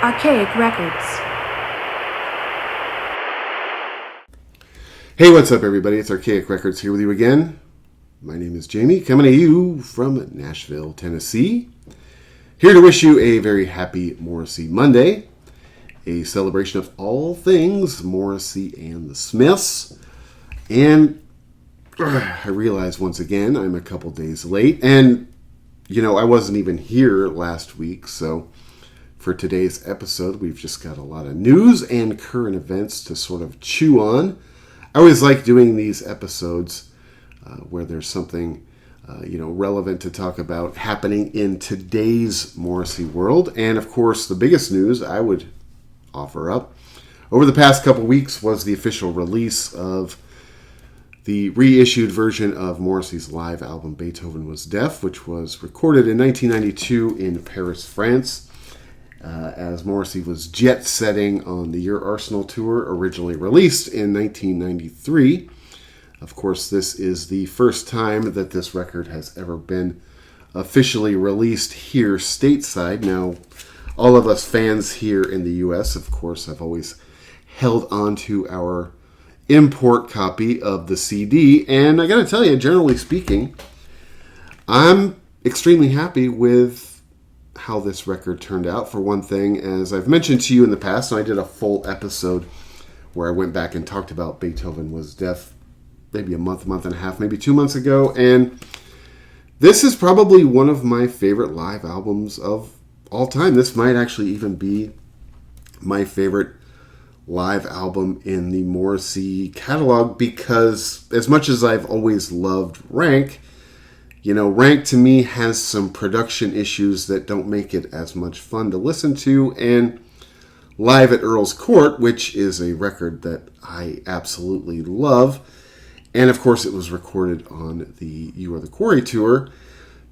Archaic Records. Hey, what's up, everybody? It's Archaic Records here with you again. My name is Jamie, coming to you from Nashville, Tennessee. Here to wish you a very happy Morrissey Monday, a celebration of all things Morrissey and the Smiths. And I realize once again I'm a couple days late, and I wasn't even here last week, so for today's episode we've just got a lot of news and current events to sort of chew on. I always like doing these episodes where there's something relevant to talk about happening in today's Morrissey world. And of course, the biggest news I would offer up over the past couple weeks was the official release of the reissued version of Morrissey's live album Beethoven Was Deaf, which was recorded in 1992 in Paris, France, as Morrissey was jet-setting on the Your Arsenal tour, originally released in 1993. Of course, this is the first time that this record has ever been officially released here stateside. Now, all of us fans here in the U.S., of course, have always held on to our import copy of the CD, and I gotta tell you, generally speaking, I'm extremely happy with how this record turned out. For one thing, as I've mentioned to you in the past, and I did a full episode where I went back and talked about Beethoven Was Deaf maybe a month and a half, maybe 2 months ago, and this is probably one of my favorite live albums of all time. This might actually even be my favorite live album in the Morrissey catalog, because as much as I've always loved Rank, Rank to me has some production issues that don't make it as much fun to listen to, and Live at Earl's Court, which is a record that I absolutely love, and of course it was recorded on the You Are the Quarry tour,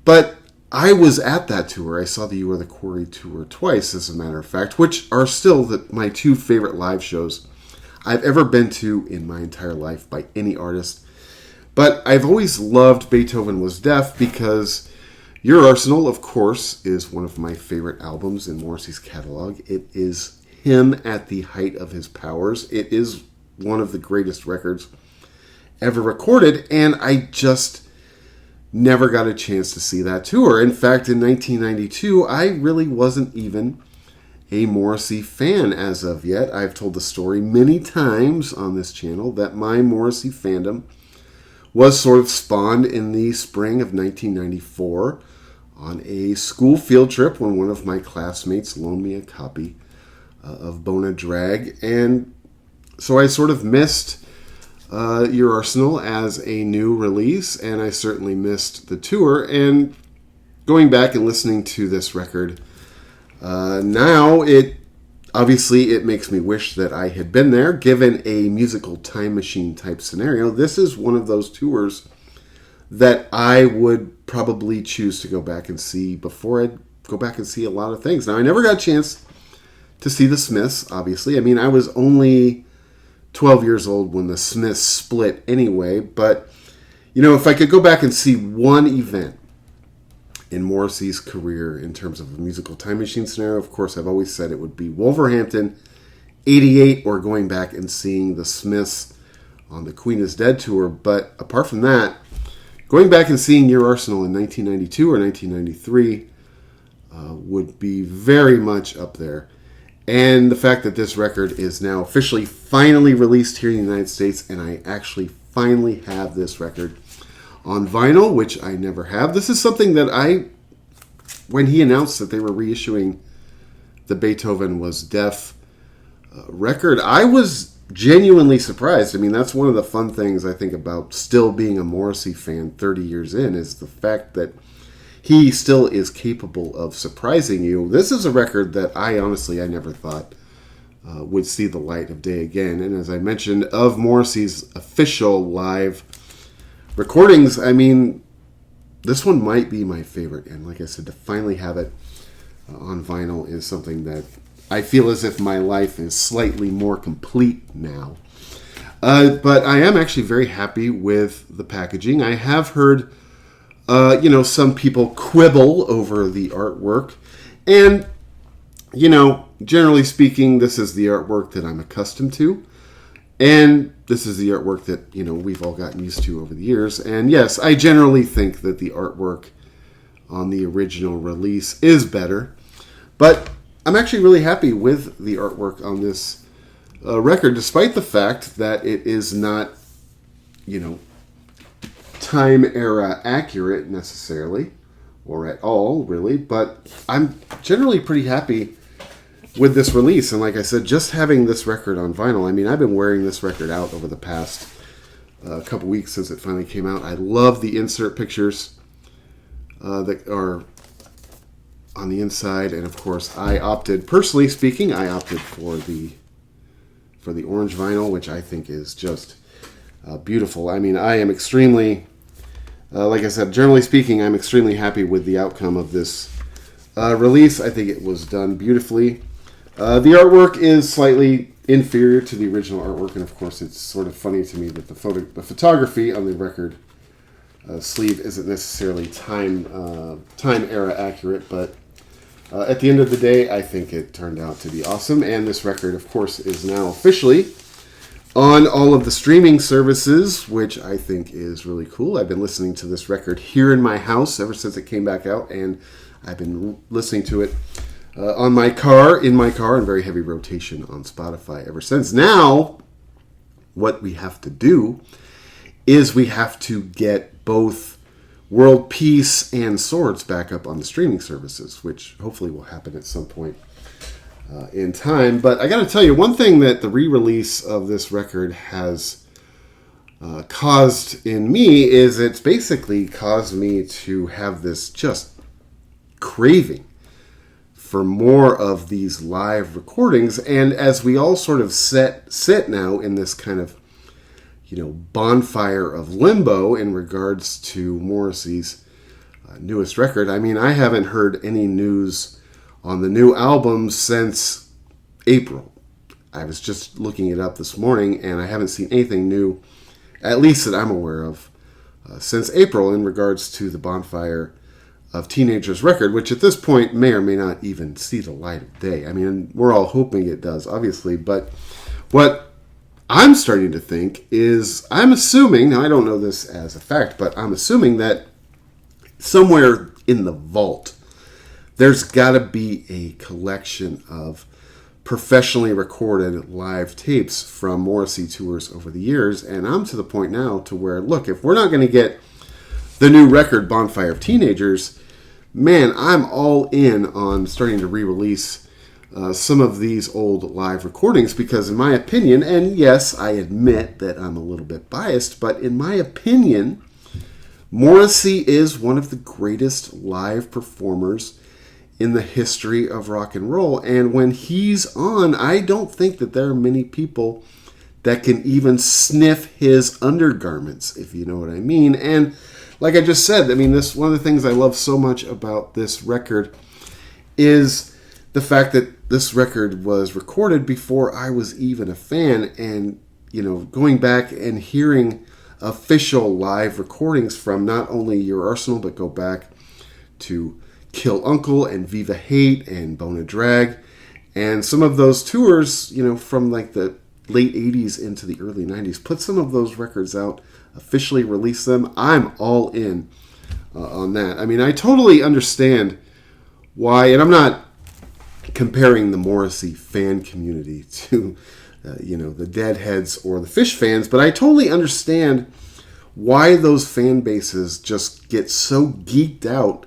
but I was at that tour. I saw the You Are the Quarry tour twice, as a matter of fact, which are still my two favorite live shows I've ever been to in my entire life by any artist. But I've always loved Beethoven Was Deaf because Your Arsenal, of course, is one of my favorite albums in Morrissey's catalog. It is him at the height of his powers. It is one of the greatest records ever recorded, and I just never got a chance to see that tour. In fact, in 1992, I really wasn't even a Morrissey fan as of yet. I've told the story many times on this channel that my Morrissey fandom was sort of spawned in the spring of 1994 on a school field trip when one of my classmates loaned me a copy of Bona Drag. And so I sort of missed Your Arsenal as a new release, and I certainly missed the tour. And going back and listening to this record now, it makes me wish that I had been there. Given a musical time machine type scenario, this is one of those tours that I would probably choose to go back and see before I'd go back and see a lot of things. Now, I never got a chance to see the Smiths, obviously. I mean, I was only 12 years old when the Smiths split anyway, but if I could go back and see one event in Morrissey's career in terms of a musical time machine scenario, of course I've always said it would be Wolverhampton 88 or going back and seeing the Smiths on the Queen is Dead tour. But apart from that, going back and seeing Your Arsenal in 1992 or 1993 would be very much up there. And the fact that this record is now officially finally released here in the United States, and I actually finally have this record on vinyl, which I never have. This is something that when he announced that they were reissuing the Beethoven Was Deaf record, I was genuinely surprised. I mean, that's one of the fun things I think about still being a Morrissey fan 30 years in, is the fact that he still is capable of surprising you. This is a record that I never thought would see the light of day again. And as I mentioned, of Morrissey's official live recordings, I mean, this one might be my favorite. And like I said, to finally have it on vinyl is something that I feel as if my life is slightly more complete now. But I am actually very happy with the packaging. I have heard some people quibble over the artwork. And generally speaking, this is the artwork that I'm accustomed to. And this is the artwork that, we've all gotten used to over the years. And yes, I generally think that the artwork on the original release is better. But I'm actually really happy with the artwork on this record, despite the fact that it is not, time era accurate necessarily, or at all, really. But I'm generally pretty happy with this release. And like I said, just having this record on vinyl, I've been wearing this record out over the past couple weeks since it finally came out. I love the insert pictures that are on the inside. And of course, personally speaking, I opted for the orange vinyl, which I think is just beautiful. I am extremely, like I said, generally speaking, I'm extremely happy with the outcome of this release. I think it was done beautifully. The artwork is slightly inferior to the original artwork, and of course it's sort of funny to me that the photography on the record sleeve isn't necessarily time era accurate, but at the end of the day, I think it turned out to be awesome, and this record, of course, is now officially on all of the streaming services, which I think is really cool. I've been listening to this record here in my house ever since it came back out, and I've been listening to it in my car, in very heavy rotation on Spotify ever since. Now, what we have to do is we have to get both World Peace and Swords back up on the streaming services, which hopefully will happen at some point in time. But I got to tell you, one thing that the re-release of this record has caused in me is it's basically caused me to have this just craving for more of these live recordings. And as we all sort of sit now in this kind of, bonfire of limbo in regards to Morrissey's newest record, I haven't heard any news on the new album since April. I was just looking it up this morning, and I haven't seen anything new, at least that I'm aware of, since April in regards to the Bonfire of Teenagers record, which at this point may or may not even see the light of day. We're all hoping it does, obviously, but what I'm starting to think is, I'm assuming, now I don't know this as a fact, but I'm assuming that somewhere in the vault, there's got to be a collection of professionally recorded live tapes from Morrissey tours over the years, and I'm to the point now to where, look, if we're not going to get the new record, Bonfire of Teenagers, man, I'm all in on starting to re-release some of these old live recordings, because in my opinion, and yes, I admit that I'm a little bit biased, but in my opinion, Morrissey is one of the greatest live performers in the history of rock and roll. And when he's on, I don't think that there are many people that can even sniff his undergarments, if you know what I mean. And like I just said, this one of the things I love so much about this record is the fact that this record was recorded before I was even a fan. And, going back and hearing official live recordings from not only Your Arsenal, but go back to Kill Uncle and Viva Hate and Bone of Drag, and some of those tours, from like the late 80s into the early 90s, put some of those records out, officially release them. I'm all in on that. I totally understand why, and I'm not comparing the Morrissey fan community to, the Deadheads or the Fish fans, but I totally understand why those fan bases just get so geeked out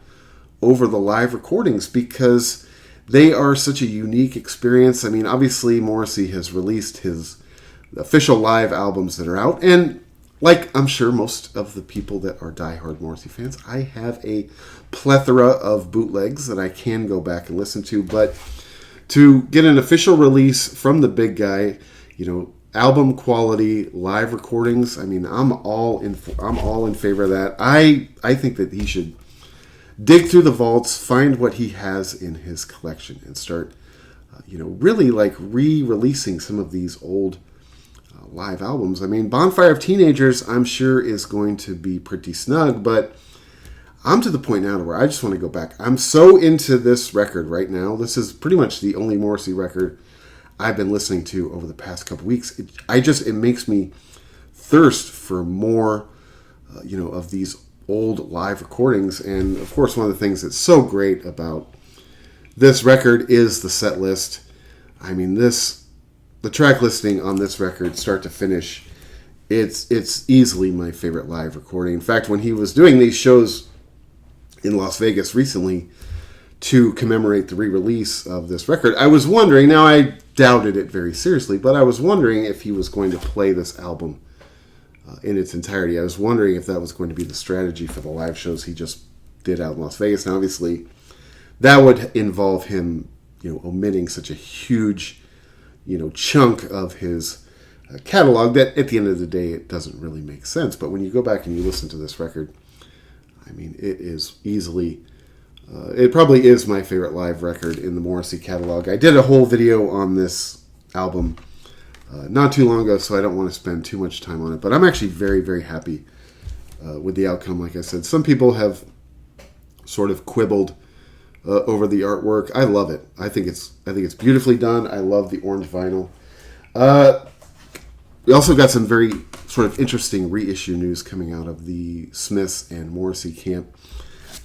over the live recordings, because they are such a unique experience. Obviously Morrissey has released his official live albums that are out, and like I'm sure most of the people that are diehard Morrissey fans, I have a plethora of bootlegs that I can go back and listen to, but to get an official release from the big guy, album quality live recordings, I'm all in favor of that. I think that he should dig through the vaults, find what he has in his collection, and start, really like re-releasing some of these old live albums. Bonfire of Teenagers, I'm sure, is going to be pretty snug, but I'm to the point now where I just want to go back. I'm so into this record right now. This is pretty much the only Morrissey record I've been listening to over the past couple weeks. It makes me thirst for more, of these old live recordings. And of course, one of the things that's so great about this record is the set list. I mean, the track listing on this record, start to finish, it's easily my favorite live recording. In fact, when he was doing these shows in Las Vegas recently to commemorate the re-release of this record, I was wondering, now I doubted it very seriously, but I was wondering if he was going to play this album in its entirety. I was wondering if that was going to be the strategy for the live shows he just did out in Las Vegas. And obviously, that would involve him, omitting such a huge, chunk of his catalog that at the end of the day, it doesn't really make sense. But when you go back and you listen to this record, I mean, it is easily, it probably is my favorite live record in the Morrissey catalog. I did a whole video on this album not too long ago, so I don't want to spend too much time on it. But I'm actually very, very happy with the outcome. Like I said, some people have sort of quibbled over the artwork. I love it. I think it's beautifully done. I love the orange vinyl. We also got some very sort of interesting reissue news coming out of the Smiths and Morrissey camp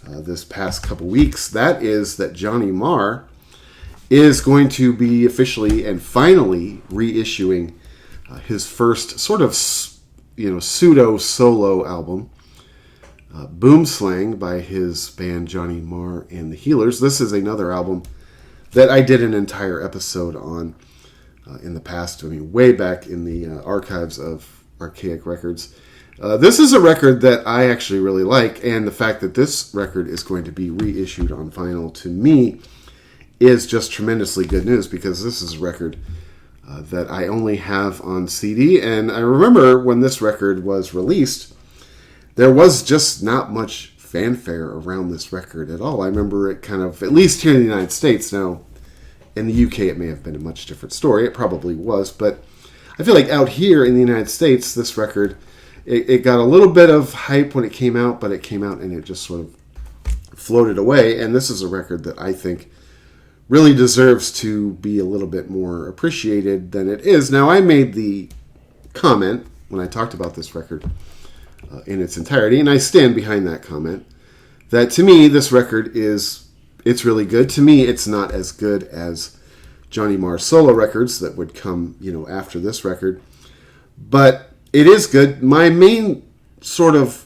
this past couple weeks. That is that Johnny Marr is going to be officially and finally reissuing his first sort of, pseudo solo album, Boomslang, by his band Johnny Marr and the Healers. This is another album that I did an entire episode on in the past. I mean, way back in the archives of Archaic Records. This is a record that I actually really like, and the fact that this record is going to be reissued on vinyl, to me, is just tremendously good news, because this is a record that I only have on CD. And I remember when this record was released, there was just not much fanfare around this record at all. I remember it kind of, at least here in the United States. Now, in the UK, it may have been a much different story. It probably was. But I feel like out here in the United States, this record, it got a little bit of hype when it came out, but it came out and it just sort of floated away. And this is a record that I think really deserves to be a little bit more appreciated than it is. Now, I made the comment when I talked about this record in its entirety, and I stand behind that comment, that to me, this record it's really good. To me, it's not as good as Johnny Marr's solo records that would come, after this record, but it is good. My main sort of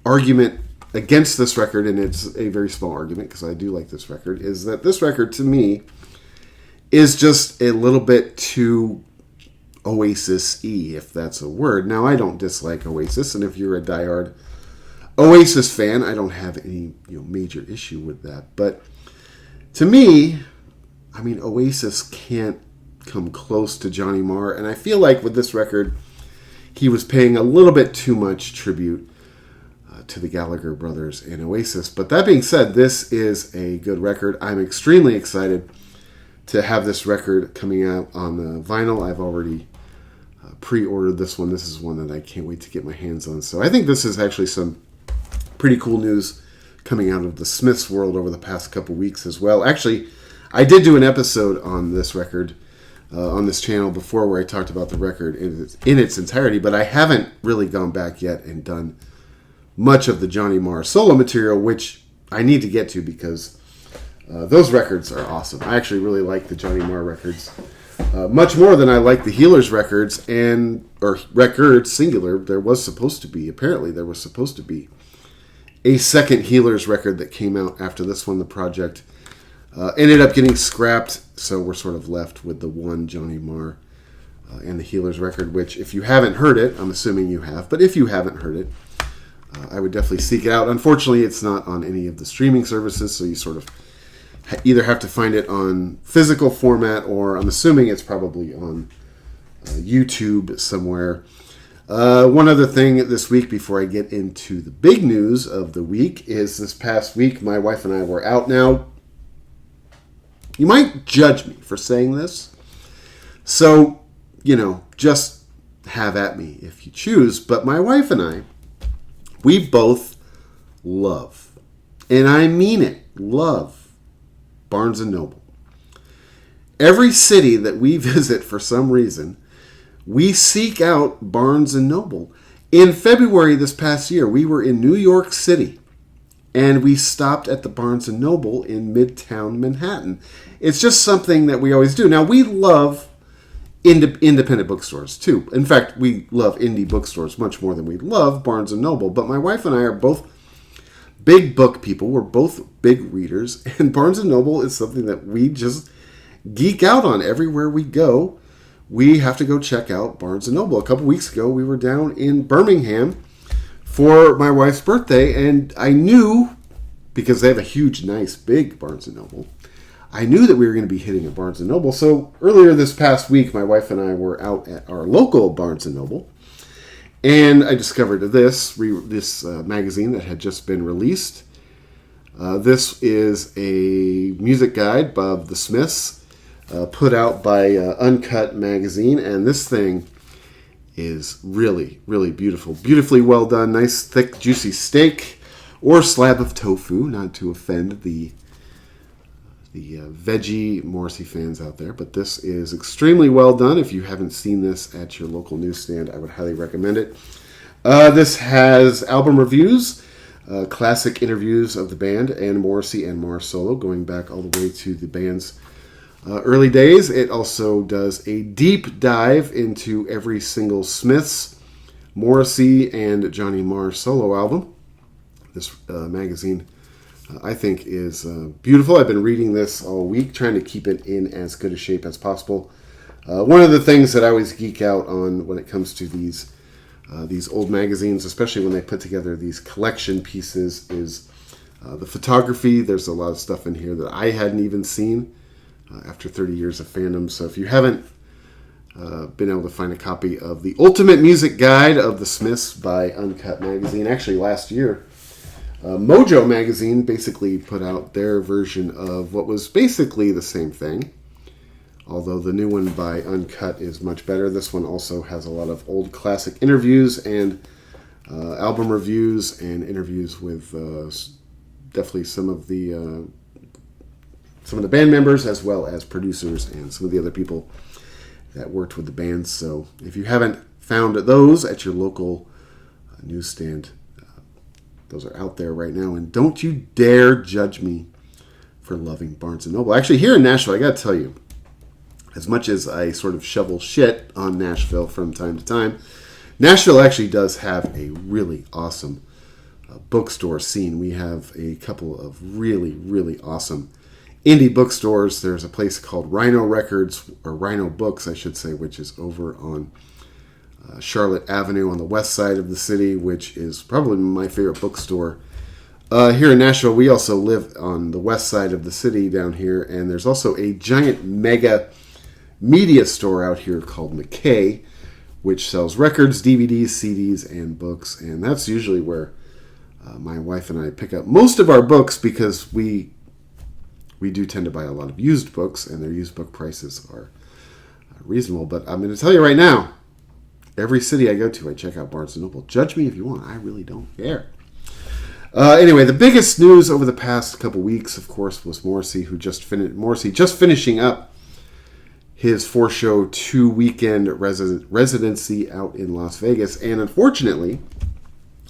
argument against this record, and it's a very small argument because I do like this record, is that this record to me is just a little bit too Oasis-y, if that's a word. Now, I don't dislike Oasis, and if you're a diehard Oasis fan, I don't have any major issue with that. But to me, I mean, Oasis can't come close to Johnny Marr, and I feel like with this record, he was paying a little bit too much tribute to the Gallagher brothers and Oasis. But that being said, this is a good record. I'm extremely excited to have this record coming out on the vinyl. I've already pre-ordered this one. This is one that I can't wait to get my hands on. So I think this is actually some pretty cool news coming out of the Smiths world over the past couple weeks as well. Actually, I did do an episode on this record on this channel before where I talked about the record in its entirety, but I haven't really gone back yet and done much of the Johnny Marr solo material, which I need to get to because those records are awesome. I actually really like the Johnny Marr records much more than I like the Healers records, or records, singular. There was supposed to be a second Healers record that came out after this one. The project ended up getting scrapped, so we're sort of left with the one Johnny Marr and the Healers record, which if you haven't heard it, I'm assuming you have, but if you haven't heard it, I would definitely seek it out. Unfortunately, it's not on any of the streaming services, so you sort of either have to find it on physical format, or I'm assuming it's probably on YouTube somewhere. One other thing this week before I get into the big news of the week is this past week, my wife and I were out. Now, you might judge me for saying this, so, just have at me if you choose, but my wife and I, we both love, and I mean it, love Barnes & Noble. Every city that we visit for some reason, we seek out Barnes & Noble. In February this past year, we were in New York City, and we stopped at the Barnes & Noble in Midtown Manhattan. It's just something that we always do. Now, we love independent bookstores, too. In fact, we love indie bookstores much more than we love Barnes & Noble. But my wife and I are both big book people. We're both big readers. And Barnes & Noble is something that we just geek out on everywhere we go. We have to go check out Barnes & Noble. A couple weeks ago, we were down in Birmingham for my wife's birthday, and I knew, because they have a huge, nice, big Barnes & Noble, I knew that we were going to be hitting a Barnes & Noble. So earlier this past week, my wife and I were out at our local Barnes & Noble, and I discovered this magazine that had just been released. This is a music guide of the Smiths, put out by Uncut Magazine, and this thing is really, really beautiful. Beautifully well done. Nice, thick, juicy steak or slab of tofu, not to offend the veggie Morrissey fans out there, but this is extremely well done. If you haven't seen this at your local newsstand, I would highly recommend it. This has album reviews, classic interviews of the band, and Morrissey and Marr solo, going back all the way to the band's early days. It also does a deep dive into every single Smiths, Morrissey, and Johnny Marr solo album. This magazine, I think, is beautiful. I've been reading this all week, trying to keep it in as good a shape as possible. One of the things that I always geek out on when it comes to these old magazines, especially when they put together these collection pieces, is the photography. There's a lot of stuff in here that I hadn't even seen after 30 years of fandom. So if you haven't been able to find a copy of the Ultimate Music Guide of the Smiths by Uncut Magazine, actually last year, Mojo Magazine basically put out their version of what was basically the same thing, although the new one by Uncut is much better. This one also has a lot of old classic interviews and album reviews and interviews with definitely some of the band members, as well as producers and some of the other people that worked with the band. So if you haven't found those at your local newsstand, those are out there right now. And don't you dare judge me for loving Barnes & Noble. Actually, here in Nashville, I got to tell you, as much as I sort of shovel shit on Nashville from time to time, Nashville actually does have a really awesome bookstore scene. We have a couple of really, really awesome indie bookstores. There's a place called Rhino Records, or Rhino Books, I should say, which is over on Charlotte Avenue on the west side of the city, which is probably my favorite bookstore. Here in Nashville, we also live on the west side of the city down here, and there's also a giant mega media store out here called McKay, which sells records, DVDs, CDs, and books, and that's usually where my wife and I pick up most of our books, because we do tend to buy a lot of used books, and their used book prices are reasonable. But I'm going to tell you right now, every city I go to, I check out Barnes & Noble. Judge me if you want. I really don't care. Anyway, the biggest news over the past couple weeks, of course, was Morrissey, just finishing up his 4-show, 2-weekend residency out in Las Vegas. And unfortunately,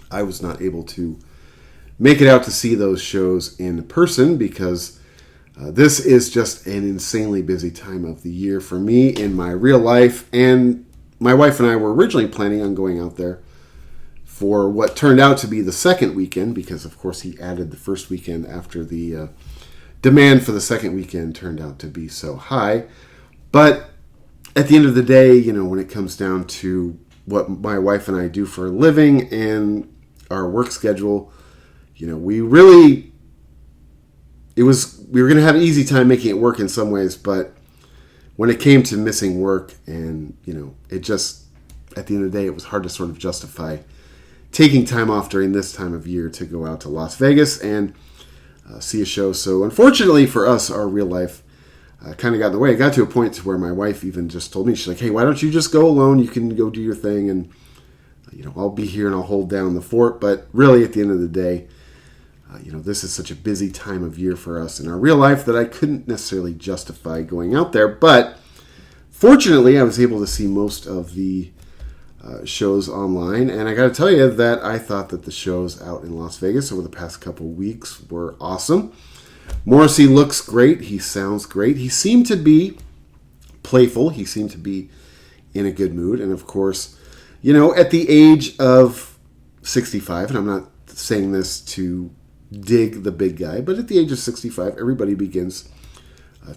I was not able to make it out to see those shows in person, because this is just an insanely busy time of the year for me in my real life. And my wife and I were originally planning on going out there for what turned out to be the second weekend, because, of course, he added the first weekend after the demand for the second weekend turned out to be so high. But at the end of the day, you know, when it comes down to what my wife and I do for a living and our work schedule, you know, we were going to have an easy time making it work in some ways, but when it came to missing work, and, you know, it just, at the end of the day, it was hard to sort of justify taking time off during this time of year to go out to Las Vegas and see a show. So unfortunately for us, our real life kind of got in the way. It got to a point to where my wife even just told me, she's like, hey, why don't you just go alone? You can go do your thing, and, you know, I'll be here and I'll hold down the fort. But really, at the end of the day, This is such a busy time of year for us in our real life that I couldn't necessarily justify going out there. But fortunately, I was able to see most of the shows online. And I got to tell you that I thought that the shows out in Las Vegas over the past couple weeks were awesome. Morrissey looks great. He sounds great. He seemed to be playful. He seemed to be in a good mood. And of course, at the age of 65, and I'm not saying this to dig the big guy, but at the age of 65, everybody begins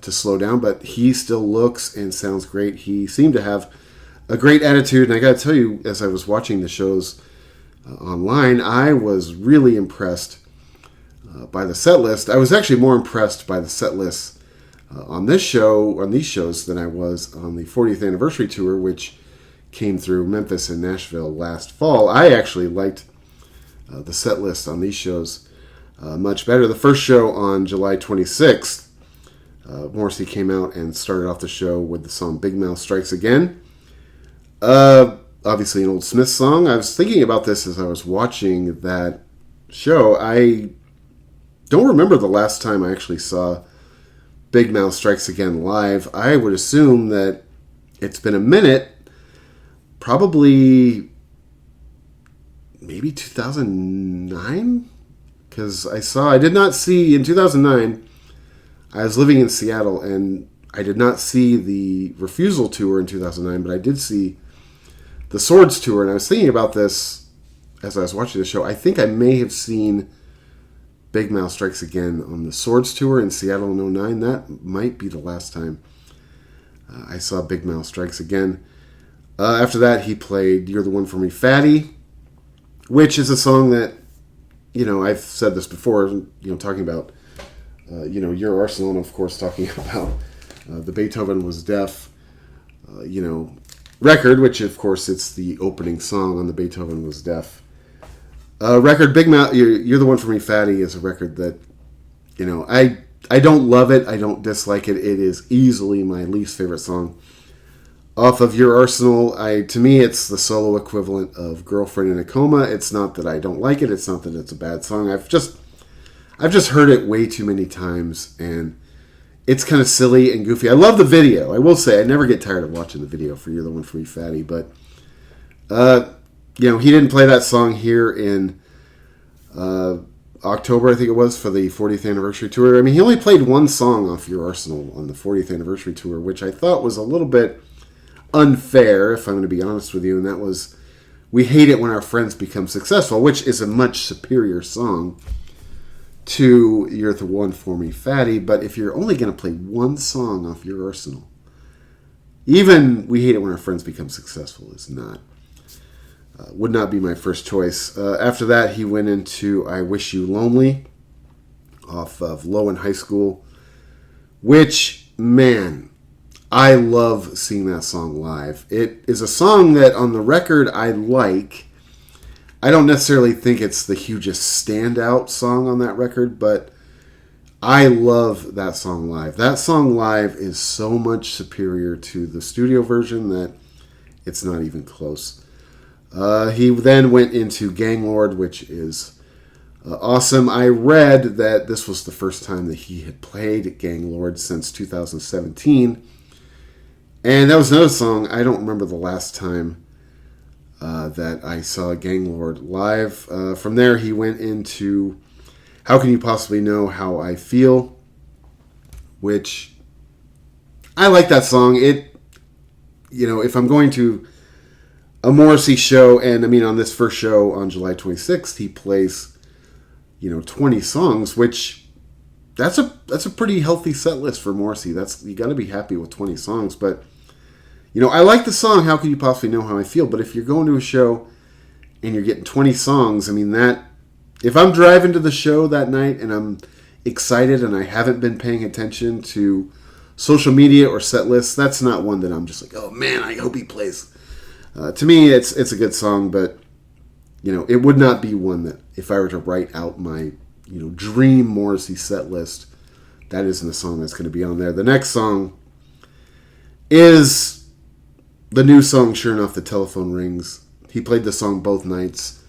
to slow down, but he still looks and sounds great. He seemed to have a great attitude, and I got to tell you, as I was watching the shows online, I was really impressed by the set list. I was actually more impressed by the set list on these shows, than I was on the 40th anniversary tour, which came through Memphis and Nashville last fall. I actually liked the set list on these shows much better. The first show on July 26th, Morrissey came out and started off the show with the song Big Mouth Strikes Again. Obviously an old Smith song. I was thinking about this as I was watching that show. I don't remember the last time I actually saw Big Mouth Strikes Again live. I would assume that it's been a minute, probably maybe 2009, because I did not see, in 2009, I was living in Seattle, and I did not see the Refusal tour in 2009, but I did see the Swords tour, and I was thinking about this as I was watching the show. I think I may have seen Big Mouth Strikes Again on the Swords tour in Seattle in 2009. That might be the last time I saw Big Mouth Strikes Again. After that, he played You're the One for Me, Fatty, which is a song that, I've said this before, talking about, Your Arsenal, and of course talking about the Beethoven Was Deaf, record, which of course it's the opening song on the Beethoven Was Deaf record. Big Mouth, You're the One for Me, Fatty is a record that, I don't love it, I don't dislike it. It is easily my least favorite song off of Your Arsenal. To me, it's the solo equivalent of Girlfriend in a Coma. It's not that I don't like it. It's not that it's a bad song. I've just heard it way too many times, and it's kind of silly and goofy. I love the video. I will say, I never get tired of watching the video for You're the One for Me, Fatty. But, he didn't play that song here in October, I think it was, for the 40th anniversary tour. I mean, he only played one song off Your Arsenal on the 40th anniversary tour, which I thought was a little bit unfair, if I'm going to be honest with you, and that was We Hate It When Our Friends Become Successful, which is a much superior song to You're the One for Me, Fatty. But if you're only going to play one song off Your Arsenal, even We Hate It When Our Friends Become Successful is not, would not be my first choice. After that, he went into I Wish You Lonely off of Low in High School, which, man, I love seeing that song live. It is a song that on the record I like. I don't necessarily think it's the hugest standout song on that record, but I love that song live. That song live is so much superior to the studio version that it's not even close. He then went into Gang Lord, which is awesome. I read that this was the first time that he had played Gang Lord since 2017. And that was another song. I don't remember the last time that I saw Gang Lord live. From there, he went into How Can You Possibly Know How I Feel, which I like that song. If I'm going to a Morrissey show, and I mean on this first show on July 26th, he plays, 20 songs, which that's a pretty healthy set list for Morrissey. You got to be happy with 20 songs, but I like the song How Can You Possibly Know How I Feel, but if you're going to a show and you're getting 20 songs, I mean, that if I'm driving to the show that night and I'm excited and I haven't been paying attention to social media or set lists, that's not one that I'm just like, oh man, I hope he plays. To me, it's a good song, but it would not be one that if I were to write out my dream Morrissey set list, that isn't a song that's going to be on there. The next song is the new song, Sure Enough, The Telephone Rings. He played the song both nights,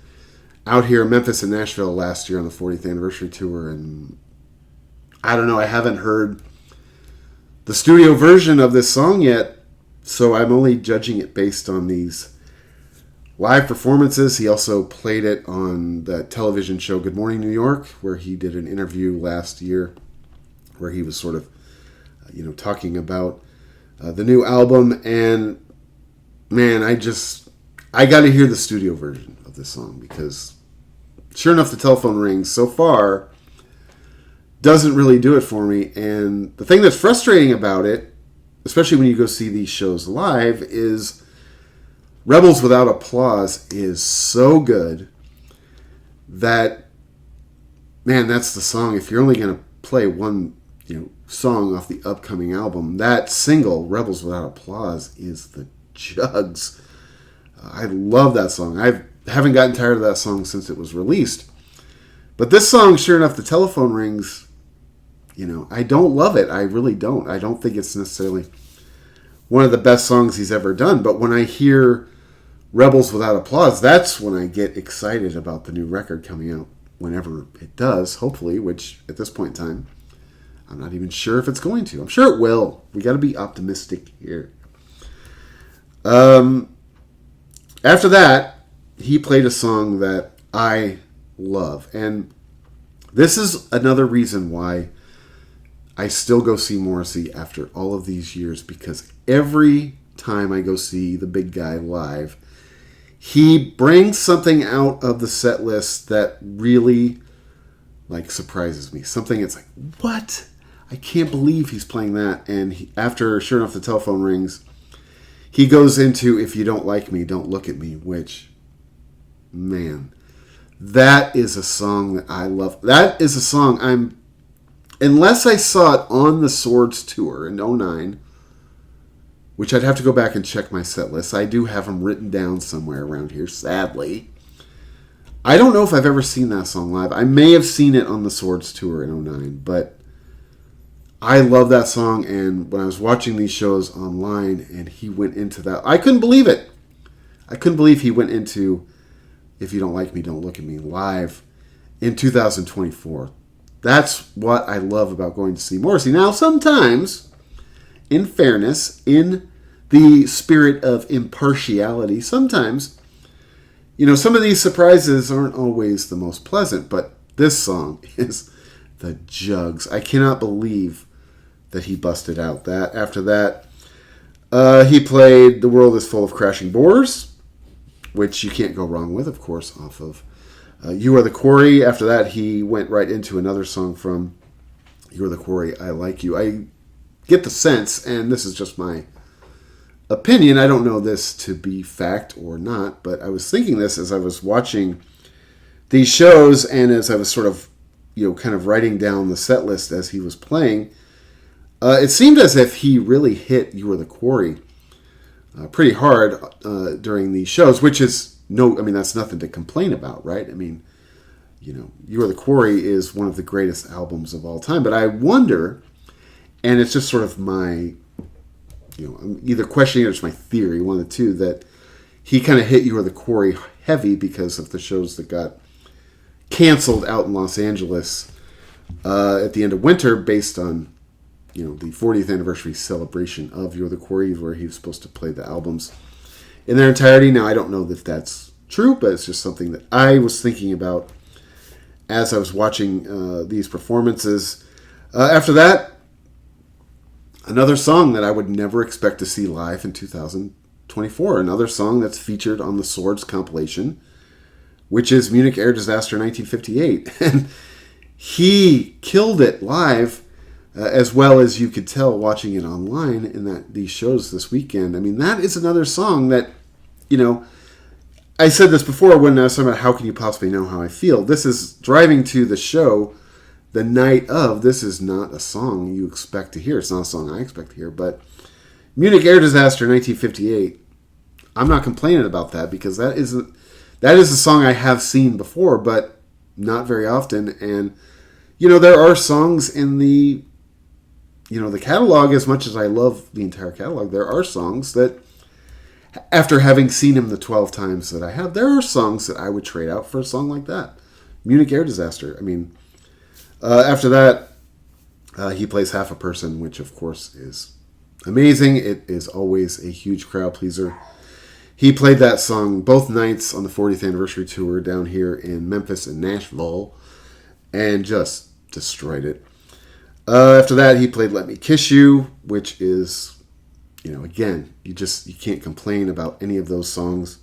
out here in Memphis and Nashville last year on the 40th anniversary tour, and I don't know, I haven't heard the studio version of this song yet, so I'm only judging it based on these live performances. He also played it on that television show Good Morning New York, where he did an interview last year where he was sort of, talking about the new album. And man, I got to hear the studio version of this song, because sure enough, the telephone rings so far doesn't really do it for me. And the thing that's frustrating about it, especially when you go see these shows live, is Rebels Without Applause is so good that, man, that's the song. If you're only going to play one, song off the upcoming album, that single, Rebels Without Applause, is the jugs. I love that song. I haven't gotten tired of that song since it was released. But this song, sure enough, the telephone rings, I don't love it. I really don't. I don't think it's necessarily one of the best songs he's ever done. But when I hear Rebels Without Applause, that's when I get excited about the new record coming out, whenever it does, hopefully, which at this point in time, I'm not even sure if it's going to. I'm sure it will. We got to be optimistic here. After that, he played a song that I love. And this is another reason why I still go see Morrissey after all of these years, because every time I go see the big guy live, he brings something out of the set list that really surprises me. Something it's like, what? I can't believe he's playing that. And after, sure enough, the telephone rings, he goes into If You Don't Like Me, Don't Look at Me, which, man, that is a song that I love. That is a song unless I saw it on the Swords tour in '09, which I'd have to go back and check my set list. I do have them written down somewhere around here, sadly. I don't know if I've ever seen that song live. I may have seen it on the Swords tour in '09, but I love that song. And when I was watching these shows online and he went into that, I couldn't believe it. I couldn't believe he went into If You Don't Like Me, Don't Look at Me live in 2024. That's what I love about going to see Morrissey. Now, sometimes, in fairness, in the spirit of impartiality, sometimes, some of these surprises aren't always the most pleasant, but this song is the jugs. I cannot believe that he busted out that. After that, he played The World Is Full of Crashing Boars, which you can't go wrong with, of course, off of You Are the Quarry. After that, he went right into another song from You Are the Quarry, I Like You. I get the sense, and this is just my opinion, I don't know this to be fact or not, but I was thinking this as I was watching these shows and as I was sort of, kind of writing down the set list as he was playing. It seemed as if he really hit You Are the Quarry pretty hard during these shows, which is that's nothing to complain about, right? You Are the Quarry is one of the greatest albums of all time, but I wonder, and it's just sort of my, I'm either questioning it or it's my theory, one of the two, that he kind of hit You Are the Quarry heavy because of the shows that got canceled out in Los Angeles at the end of winter based on, the 40th anniversary celebration of You Are the Quarry, where he was supposed to play the albums in their entirety. Now, I don't know if that's true, but it's just something that I was thinking about as I was watching these performances. After that, another song that I would never expect to see live in 2024. Another song that's featured on the Swords compilation, which is Munich Air Disaster 1958. And he killed it live, as well as you could tell watching it online in these shows this weekend. That is another song that, I said this before when I was talking about how can you possibly know how I feel. This is driving to the show the night of. This is not a song you expect to hear. It's not a song I expect to hear, but Munich Air Disaster 1958, I'm not complaining about that, because that is a song I have seen before, but not very often. And, there are songs in the catalog, as much as I love the entire catalog, there are songs that after having seen him the 12 times that I have, there are songs that I would trade out for a song like that. Munich Air Disaster. I mean, after that, he plays Half a Person, which of course is amazing. It is always a huge crowd pleaser. He played that song both nights on the 40th anniversary tour down here in Memphis and Nashville, and just destroyed it. After that, he played Let Me Kiss You, which is, again, you can't complain about any of those songs.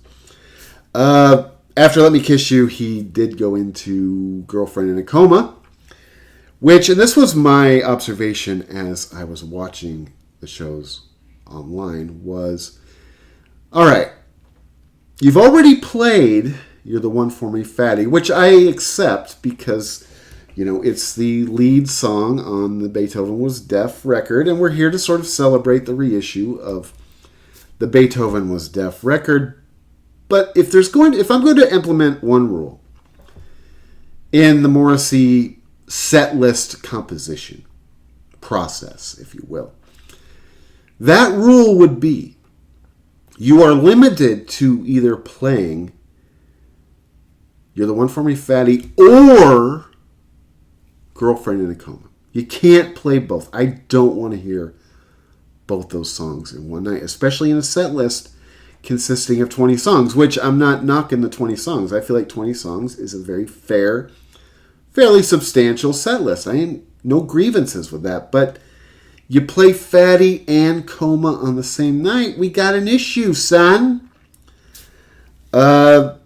After Let Me Kiss You, he did go into Girlfriend in a Coma, which, and this was my observation as I was watching the shows online, was, all right, you've already played You're the One for Me, Fatty, which I accept because, it's the lead song on the Beethoven Was Deaf record, and we're here to sort of celebrate the reissue of the Beethoven Was Deaf record. But if I'm going to implement one rule in the Morrissey set list composition process, if you will, that rule would be you are limited to either playing You're the One for Me, Fatty, or Girlfriend in a Coma. You can't play both. I don't want to hear both those songs in one night, especially in a set list consisting of 20 songs, which I'm not knocking the 20 songs. I feel like 20 songs is a very fairly substantial set list. I ain't no grievances with that, but you play Fatty and Coma on the same night, we got an issue, son. After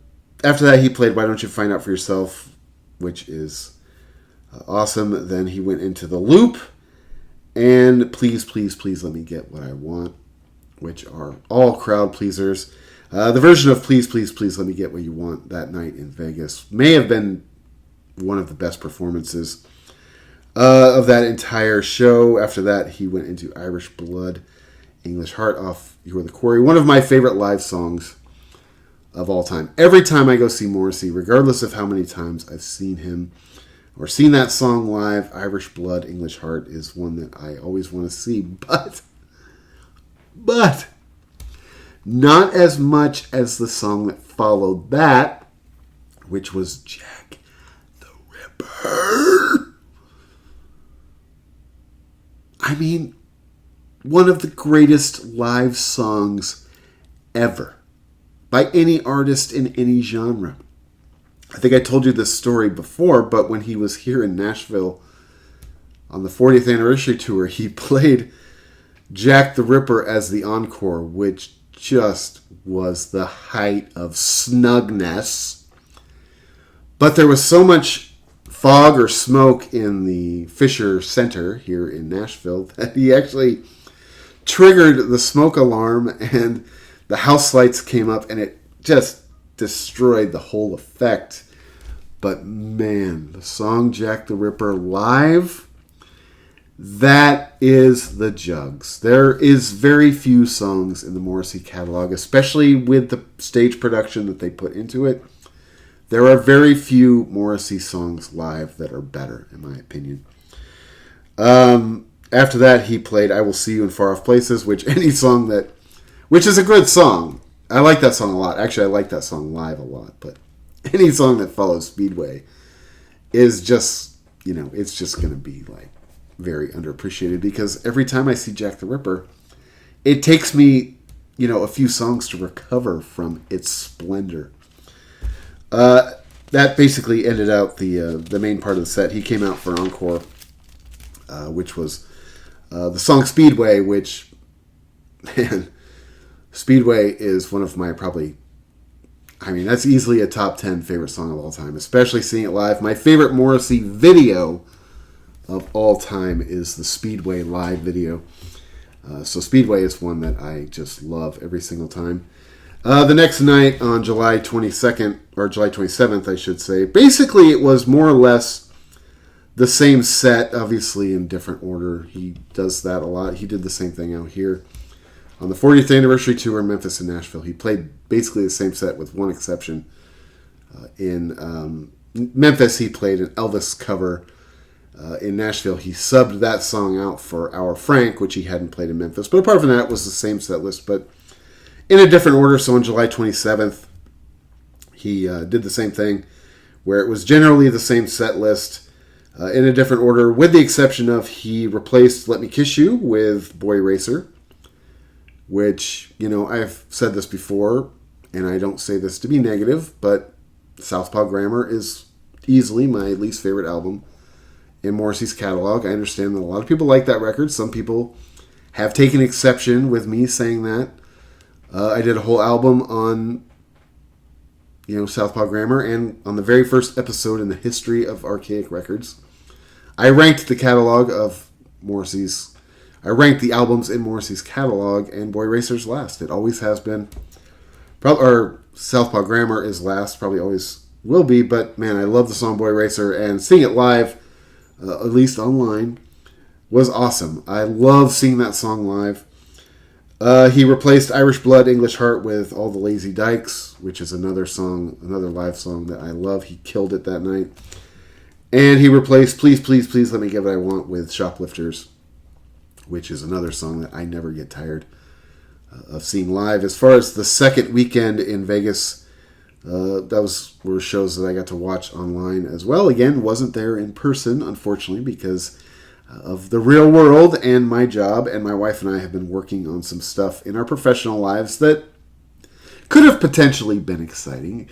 that, he played Why Don't You Find Out for Yourself, which is awesome. Then he went into The Loop and Please, Please, Please Let Me Get What I Want, which are all crowd pleasers. The version of Please, Please, Please Let Me Get What You Want that night in Vegas may have been one of the best performances of that entire show. After that, he went into Irish Blood, English Heart off You Are the Quarry, one of my favorite live songs of all time. Every time I go see Morrissey, regardless of how many times I've seen him or seen that song live, Irish Blood, English Heart is one that I always want to see. But not as much as the song that followed that, which was Jack the Ripper. I mean, one of the greatest live songs ever by any artist in any genre. I think I told you this story before, but when he was here in Nashville on the 40th anniversary tour, he played Jack the Ripper as the encore, which just was the height of snugness. But there was so much fog or smoke in the Fisher Center here in Nashville that he actually triggered the smoke alarm and the house lights came up and it just destroyed the whole effect. But man, the song Jack the Ripper live, that is the jugs. There is very few songs in the Morrissey catalog, especially with the stage production that they put into it. There are very few Morrissey songs live that are better, in my opinion. After that, he played I Will See You in Far Off Places, which is a good song. I like that song a lot. Actually, I like that song live a lot, but any song that follows Speedway is just, it's just going to be like very underappreciated because every time I see Jack the Ripper, it takes me, a few songs to recover from its splendor. That basically ended out the main part of the set. He came out for an encore, which was the song Speedway, which, man, Speedway is one of my that's easily a top 10 favorite song of all time, especially seeing it live. My favorite Morrissey video of all time is the Speedway live video. So Speedway is one that I just love every single time. The next night on July 22nd, or July 27th, I should say, basically it was more or less the same set, obviously in different order. He does that a lot. He did the same thing out here. On the 40th anniversary tour in Memphis and Nashville, he played basically the same set with one exception. In Memphis, he played an Elvis cover. In Nashville, he subbed that song out for Our Frank, which he hadn't played in Memphis. But apart from that, it was the same set list. But in a different order. So on July 27th, he did the same thing, where it was generally the same set list in a different order, with the exception of he replaced Let Me Kiss You with Boy Racer, which, I've said this before, and I don't say this to be negative, but Southpaw Grammar is easily my least favorite album in Morrissey's catalog. I understand that a lot of people like that record. Some people have taken exception with me saying that. I did a whole album on, Southpaw Grammar, and on the very first episode in the history of Archaic Records, I ranked the catalog of Morrissey's. I ranked the albums in Morrissey's catalog, and Boy Racer's last. It always has been. Or Southpaw Grammar is last, probably always will be, but man, I love the song Boy Racer, and seeing it live, at least online, was awesome. I love seeing that song live. He replaced Irish Blood, English Heart with All the Lazy Dykes, which is another live song that I love. He killed it that night. And he replaced Please, Please, Please Let Me Get What I Want with Shoplifters, which is another song that I never get tired of seeing live. As far as the second weekend in Vegas, were shows that I got to watch online as well. Again, wasn't there in person, unfortunately, because of the real world and my job. And my wife and I have been working on some stuff in our professional lives that could have potentially been exciting.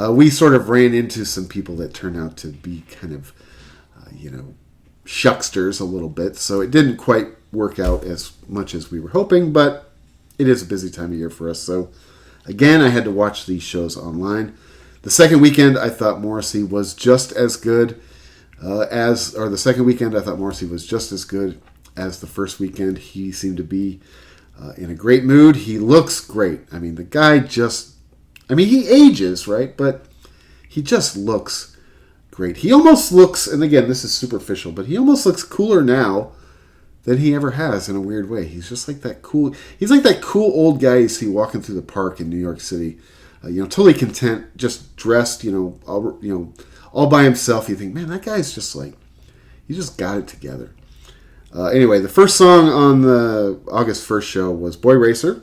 We sort of ran into some people that turned out to be kind of, shucksters a little bit. So it didn't quite work out as much as we were hoping, but it is a busy time of year for us. So again, I had to watch these shows online. The second weekend, I thought Morrissey was just as good the second weekend, I thought Morrissey was just as good as the first weekend. He seemed to be in a great mood. He looks great. I mean, the guy he ages, right? But he just looks great. He almost looks, and again, this is superficial, but he almost looks cooler now than he ever has in a weird way. He's just like that cool. He's like that cool old guy you see walking through the park in New York City, totally content, just dressed, all by himself. You think, man, that guy's just like, he just got it together. Anyway, the first song on the August 1st show was Boy Racer,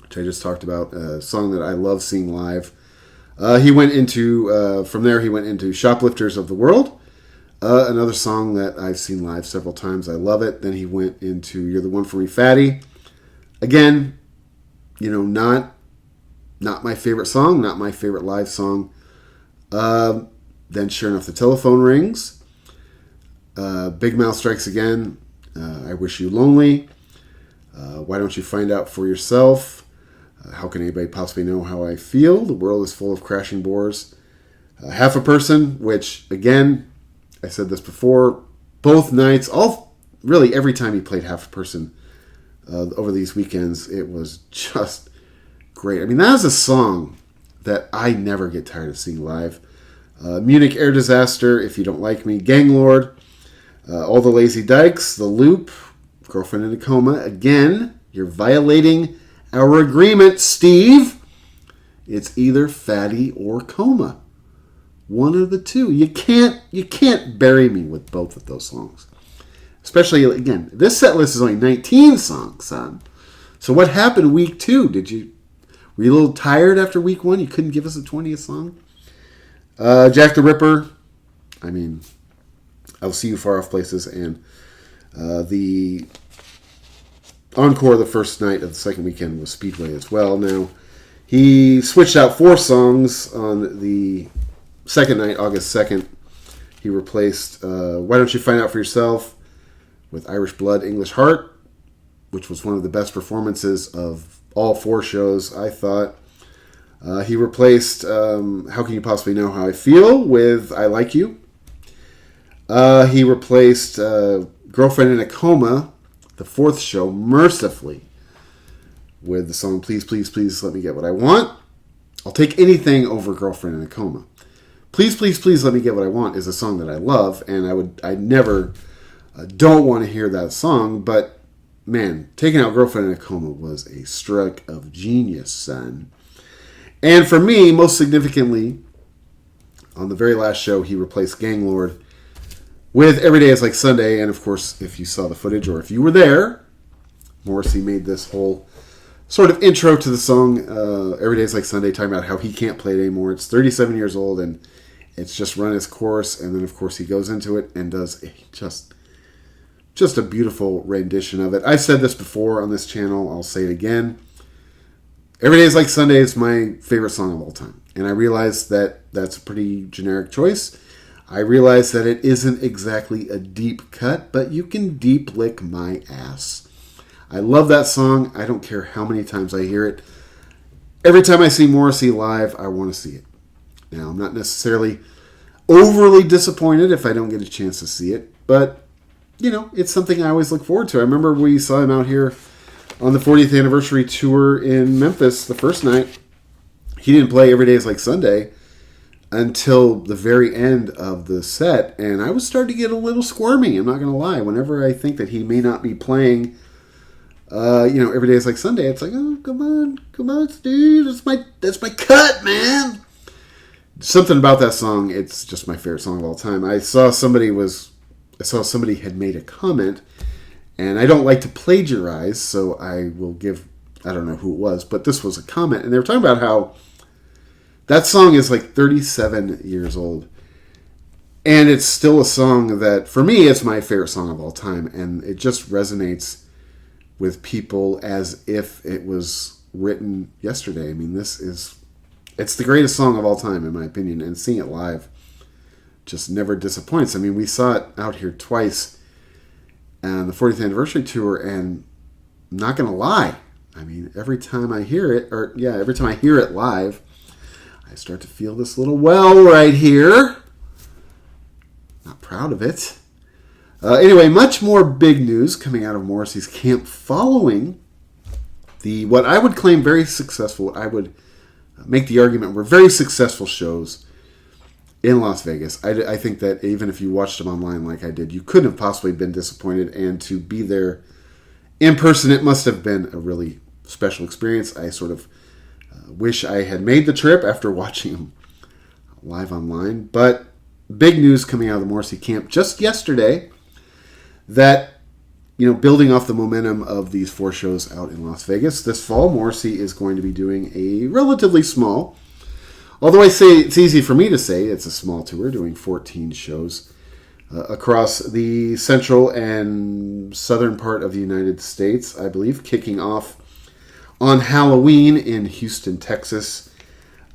which I just talked about, a song that I love seeing live. He went into, from there, he went into Shoplifters of the World, another song that I've seen live several times. I love it. Then he went into You're the One for Me, Fatty. Again, not my favorite song, not my favorite live song. Then Sure Enough, the Telephone Rings. Big Mouth Strikes Again. I Wish You Lonely. Why Don't You Find Out for Yourself? How Can Anybody Possibly Know How I Feel? The World is Full of Crashing Bores. Half a Person, which, again, I said this before, both nights, really every time he played Half a Person over these weekends, it was just great. I mean, that is a song that I never get tired of seeing live. Munich Air Disaster, If You Don't Like Me, Gang Lord, All the Lazy Dykes, The Loop, Girlfriend in a Coma. Again, you're violating our agreement, Steve. It's either Fatty or Coma. One of the two. You can't bury me with both of those songs. Especially, again, this set list is only 19 songs, son. So what happened week 2? Were you a little tired after week 1? You couldn't give us a 20th song? Jack the Ripper. I mean, I'll See You Far Off Places, and the encore the first night of the second weekend was Speedway as well. Now, he switched out 4 songs on the second night, August 2nd. He replaced Why Don't You Find Out for Yourself with Irish Blood, English Heart, which was one of the best performances of all 4 shows, I thought. He replaced How Can You Possibly Know How I Feel with I Like You. He replaced Girlfriend in a Coma, the 4th show, mercifully, with the song Please, Please, Please Let Me Get What I Want. I'll take anything over Girlfriend in a Coma. Please, Please, Please Let Me Get What I Want is a song that I love, and I never don't want to hear that song, but man, taking out Girlfriend in a Coma was a stroke of genius, son. And for me, most significantly, on the very last show, he replaced Gang Lord with Every Day is Like Sunday. And of course, if you saw the footage or if you were there, Morrissey made this whole sort of intro to the song, Every Day's Like Sunday, talking about how he can't play it anymore. It's 37 years old, and it's just run its course. And then, of course, he goes into it and does just a beautiful rendition of it. I've said this before on this channel. I'll say it again. Every Day's Like Sunday is my favorite song of all time. And I realize that that's a pretty generic choice. I realize that it isn't exactly a deep cut, but you can deep lick my ass. I love that song. I don't care how many times I hear it. Every time I see Morrissey live, I want to see it. Now, I'm not necessarily overly disappointed if I don't get a chance to see it, but, it's something I always look forward to. I remember we saw him out here on the 40th anniversary tour in Memphis the first night. He didn't play Every Day's Like Sunday until the very end of the set, and I was starting to get a little squirmy, I'm not going to lie. Whenever I think that he may not be playing Every Day's Like Sunday, it's like, oh, come on, Steve, that's my cut, man. Something about that song, it's just my favorite song of all time. I saw somebody had made a comment, and I don't like to plagiarize, so I will give, I don't know who it was, but this was a comment, and they were talking about how that song is like 37 years old. And it's still a song that, for me, it's my favorite song of all time. And it just resonates with people as if it was written yesterday. I mean, it's the greatest song of all time, in my opinion. And seeing it live just never disappoints. I mean, we saw it out here twice on the 40th anniversary tour. And I'm not going to lie. I mean, every time I hear it live, I start to feel this little well right here. Not proud of it. Anyway, much more big news coming out of Morrissey's camp following what I would claim very successful, I would make the argument were very successful shows in Las Vegas. I think that even if you watched them online like I did, you couldn't have possibly been disappointed. And to be there in person, it must have been a really special experience. I sort of wish I had made the trip after watching them live online. But big news coming out of the Morrissey camp just yesterday that, building off the momentum of these 4 shows out in Las Vegas, this fall, Morrissey is going to be doing a relatively small, although I say it's easy for me to say it's a small tour, doing 14 shows across the central and southern part of the United States, I believe, kicking off on Halloween in Houston, Texas,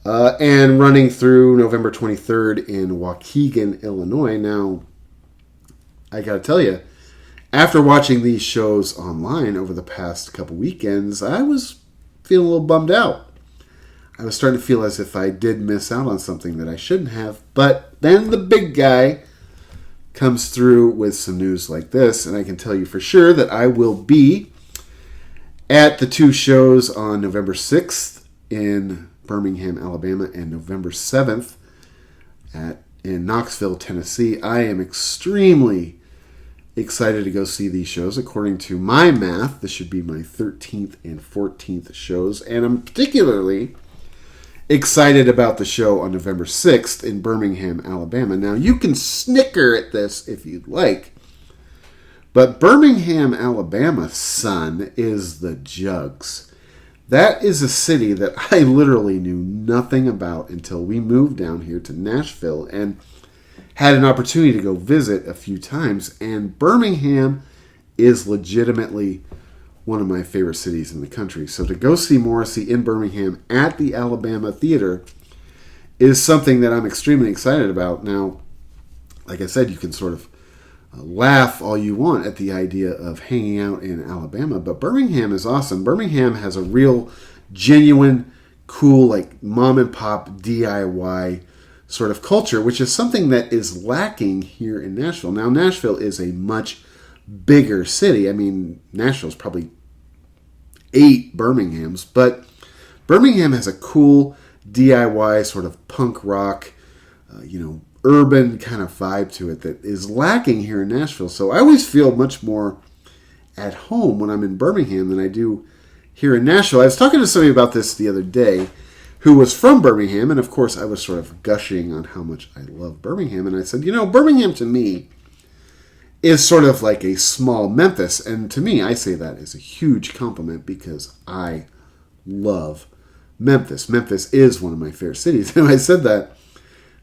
and running through November 23rd in Waukegan, Illinois. Now, I got to tell you, after watching these shows online over the past couple weekends, I was feeling a little bummed out. I was starting to feel as if I did miss out on something that I shouldn't have. But then the big guy comes through with some news like this, and I can tell you for sure that I will be at the 2 shows on November 6th in Birmingham, Alabama, and November 7th in Knoxville, Tennessee. I am extremely excited to go see these shows. According to my math, this should be my 13th and 14th shows, and I'm particularly excited about the show on November 6th in Birmingham, Alabama. Now, you can snicker at this if you'd like, but Birmingham, Alabama, son, is the jugs. That is a city that I literally knew nothing about until we moved down here to Nashville and had an opportunity to go visit a few times. And Birmingham is legitimately one of my favorite cities in the country. So to go see Morrissey in Birmingham at the Alabama Theater is something that I'm extremely excited about. Now, like I said, you can sort of laugh all you want at the idea of hanging out in Alabama, but Birmingham is awesome. Birmingham has a real, genuine, cool, like mom and pop DIY sort of culture, which is something that is lacking here in Nashville. Now, Nashville is a much bigger city. I mean, Nashville's probably 8 Birminghams, but Birmingham has a cool DIY sort of punk rock, urban kind of vibe to it that is lacking here in Nashville. So I always feel much more at home when I'm in Birmingham than I do here in Nashville. I was talking to somebody about this the other day who was from Birmingham, and of course I was sort of gushing on how much I love Birmingham, and I said, Birmingham to me is sort of like a small Memphis, and to me I say that is a huge compliment because I love Memphis. Memphis is one of my favorite cities. And when I said that,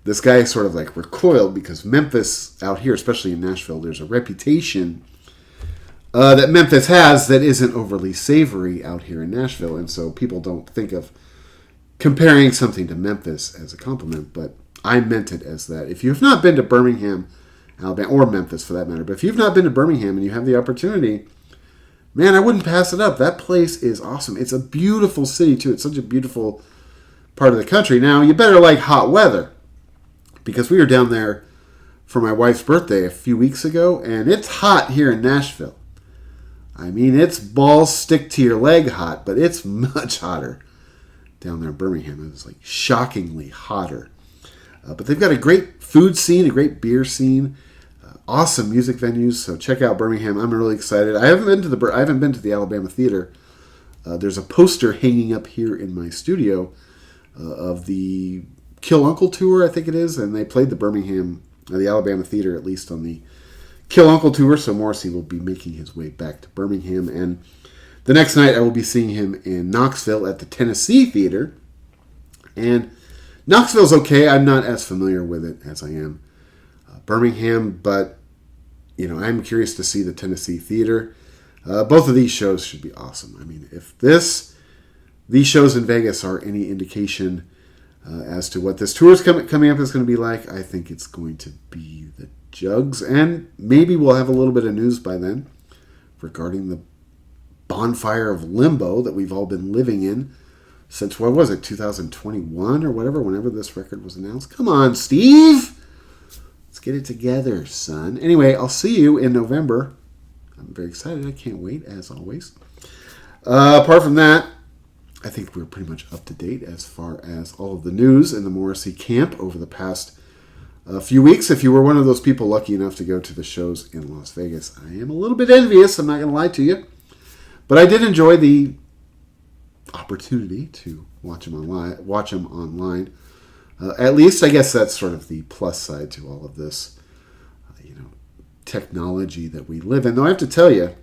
this guy sort of like recoiled because Memphis out here, especially in Nashville, there's a reputation that Memphis has that isn't overly savory out here in Nashville. And so people don't think of comparing something to Memphis as a compliment, but I meant it as that. If you have not been to Birmingham, Alabama, or Memphis for that matter, but if you've not been to Birmingham and you have the opportunity, man, I wouldn't pass it up. That place is awesome. It's a beautiful city, too. It's such a beautiful part of the country. Now, you better like hot weather, because we were down there for my wife's birthday a few weeks ago, and it's hot here in Nashville. I mean, it's balls stick to your leg hot, but it's much hotter down there in Birmingham. It was like shockingly hotter. But they've got a great food scene, a great beer scene, awesome music venues. So check out Birmingham. I'm really excited. I haven't been to the Alabama Theater. There's a poster hanging up here in my studio of the Kill Uncle tour, I think it is, and they played the Alabama Theater, at least on the Kill Uncle tour. So Morrissey will be making his way back to Birmingham, and the next night I will be seeing him in Knoxville at the Tennessee Theater. And Knoxville's okay. I'm not as familiar with it as I am Birmingham, but I'm curious to see the Tennessee Theater. Both of these shows should be awesome. I mean, if these shows in Vegas are any indication as to what this tour is coming up is going to be like, I think it's going to be the jugs, and maybe we'll have a little bit of news by then regarding the bonfire of limbo that we've all been living in since, 2021 or whatever, whenever this record was announced. Come on, Steve! Let's get it together, son. Anyway, I'll see you in November. I'm very excited. I can't wait, as always. Apart from that, I think we're pretty much up to date as far as all of the news in the Morrissey camp over the past few weeks. If you were one of those people lucky enough to go to the shows in Las Vegas, I am a little bit envious. I'm not going to lie to you. But I did enjoy the opportunity to watch them online. At least, I guess that's sort of the plus side to all of this, technology that we live in. Though I have to tell you,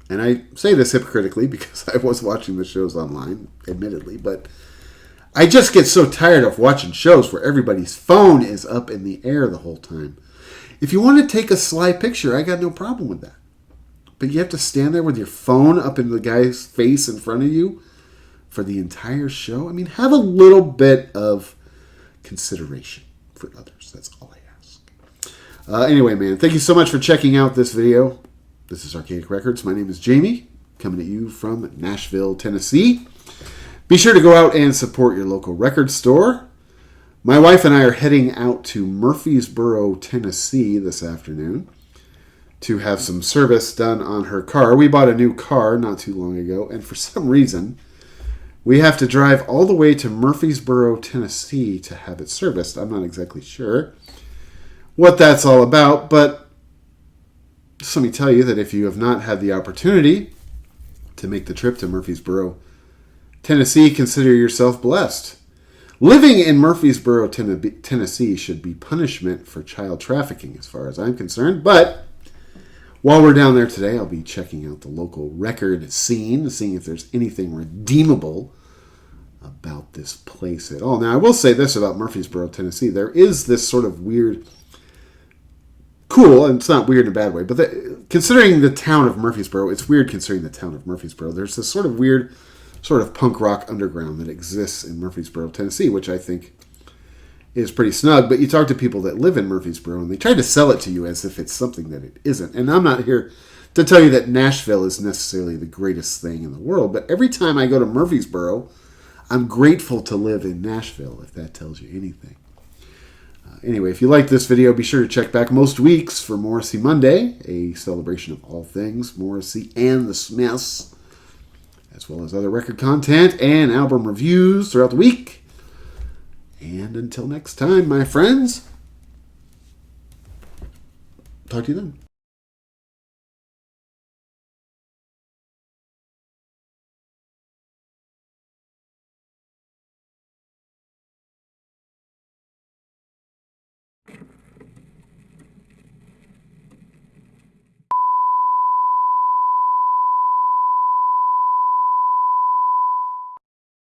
and I say this hypocritically because I was watching the shows online, admittedly, but I just get so tired of watching shows where everybody's phone is up in the air the whole time. If you want to take a sly picture, I got no problem with that. But you have to stand there with your phone up in the guy's face in front of you for the entire show? I mean, have a little bit of consideration for others. That's all I ask. Anyway, man, thank you so much for checking out this video. This is Archaic Records. My name is Jamie, coming at you from Nashville, Tennessee. Be sure to go out and support your local record store. My wife and I are heading out to Murfreesboro, Tennessee this afternoon to have some service done on her car. We bought a new car not too long ago, and for some reason, we have to drive all the way to Murfreesboro, Tennessee to have it serviced. I'm not exactly sure what that's all about, but just let me tell you that if you have not had the opportunity to make the trip to Murfreesboro, Tennessee, consider yourself blessed. Living in Murfreesboro, Tennessee should be punishment for child trafficking as far as I'm concerned, but while we're down there today, I'll be checking out the local record scene, seeing if there's anything redeemable about this place at all. Now, I will say this about Murfreesboro, Tennessee. There is this sort of weird, cool, and it's not weird in a bad way, but considering the town of Murfreesboro, it's weird considering the town of Murfreesboro. There's this sort of weird, sort of punk rock underground that exists in Murfreesboro, Tennessee, which I think is pretty snug, but you talk to people that live in Murfreesboro and they try to sell it to you as if it's something that it isn't. And I'm not here to tell you that Nashville is necessarily the greatest thing in the world, but every time I go to Murfreesboro, I'm grateful to live in Nashville, if that tells you anything. Anyway, if you liked this video, be sure to check back most weeks for Morrissey Monday, a celebration of all things Morrissey and the Smiths, as well as other record content and album reviews throughout the week. And until next time, my friends, talk to you then.